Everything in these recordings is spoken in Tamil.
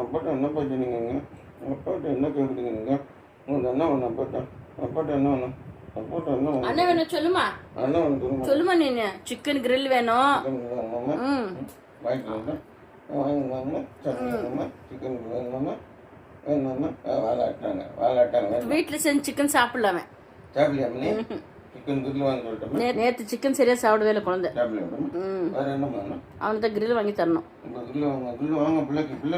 அப்பாட்ட என்ன பிரச்சனைங்க? அப்பாட்ட என்ன கேட்குறீங்க நீங்கள்? உங்களுக்கு என்ன வேணும் அப்பாட்ட? அப்பாட்ட என்ன வேணும்? அப்பாட்ட என்ன வேணும்? அண்ணன் வேணும் சொல்லுமா? என்ன வேணும் சொல்லுங்க. சொல்லுமா நீனு? சிக்கன் கிரில் வேணும். வாங்கிக்கோங்க. வாங்கிக்கோங்க. சிக்கன் வேணுமாம்மா? வேணுமாம்மா? வாழாட்டாங்க. வீட்டில் செஞ்சு சிக்கன் சாப்பிடலாமே. சாப்பிடலையாமண்ணே? சிக்கன் கிரில் வாங்கி சொல்லிட்டோம். நேற்று சிக்கன் சரியா சாப்பிடவே இல்லை குழந்தை. வேறு என்ன பண்ணணும்? அவன்கிட்ட கிரில் வாங்கி தரணும். இப்போ கிரில் வாங்க பிள்ளைக்கு கிரில்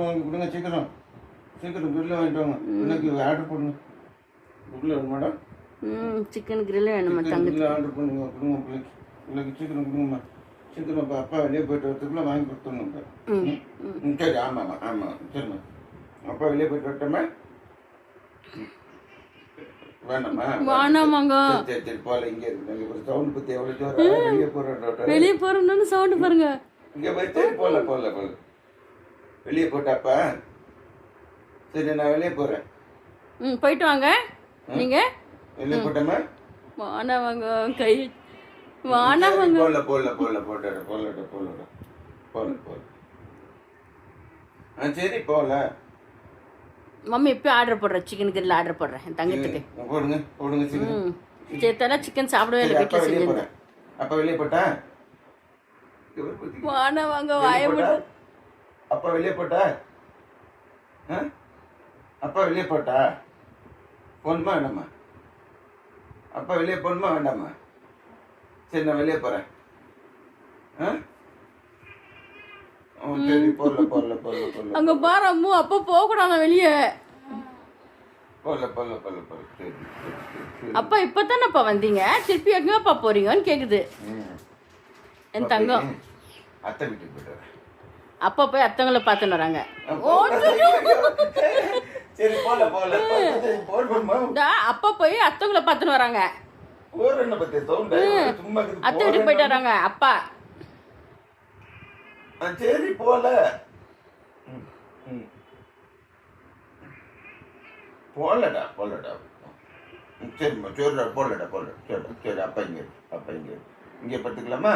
வாங்கி கொடுங்க. சீக்கிரம் கிரில் வாங்கிட்டு வாங்க. பிள்ளைக்கு ஆர்டர் பண்ணுங்க. கிரில் வேணும் மேடம்? சிக்கன் கிரில் வேணுமா? தங்கச்சி ஆர்டர் பண்ணுங்க. கொடுங்க பிள்ளைக்கு சீக்கிரம் கொடுங்கம்மா. சீக்கிரம் இப்போ அப்பா வெளியே போயிட்டு வரத்துக்குள்ள வாங்கி கொடுத்துடணும். சரி ஆமாம் சரிம்மா. அப்பா வெளியே போயிட்டு வரட்டோம்மா? வேண்டாமா? வேணாமாங்க. சரி போல. இங்கே இருக்கு ஒரு சவுண்ட் பற்றி எவ்வளோ ஜோரம். வெளியே போறோம்னு சவுண்டு பாருங்க. இங்கே போய் சரி போல வெளியே போட்டாப்பா. சரி நான் வெளியே போகிறேன். போயிட்டு வாங்க. நீங்க வெளியே போட்டோமா? வானவங்க கை வானவங்க போல சரி போல. மம்மி இப்போ ஆர்டர் போடுறேன். சிக்கன் கிரில் ஆர்டர் போடுறேன் என் தங்கத்துக்கு. போடுங்க சீக்கிரம். சேத்தால சிக்கன் சாப்பிடவே இல்லை. வீட்டில் செஞ்சு அப்பா வெளியே போட்டா? வானவங்க வாயப்பட்டு அப்பா வெளியே போட்டா? அப்பா வெளியே போட்டா? போகணுமா வேண்டாமா? அப்பா வெளியே போகணுமா வேண்டாமா? சரி நான் வெளியே போகிறேன். சரி போடல அங்க பாரு அம்மு. அப்பா போக கூடாது வெளியே. போடல சரி. அப்பா இப்பதானப்பா வந்தீங்க, திருப்பி எங்கப்பா போறீங்கன்னு கேக்குது என் தங்கம். அத்தை வீட்டுக்கு போயிட்டு அப்பா போய் அத்தவங்களை பார்த்துன்னு வராங்க. சரி போல அப்பா போய் அத்தவங்களை பார்த்துன்னு வராங்க. அத்தை வீட்டுக்கு போயிட்டு வராங்க அப்பா. சரி போலடா சரிம்மா. போலடா சரி அப்பா இங்கே படுத்துக்கலாமா?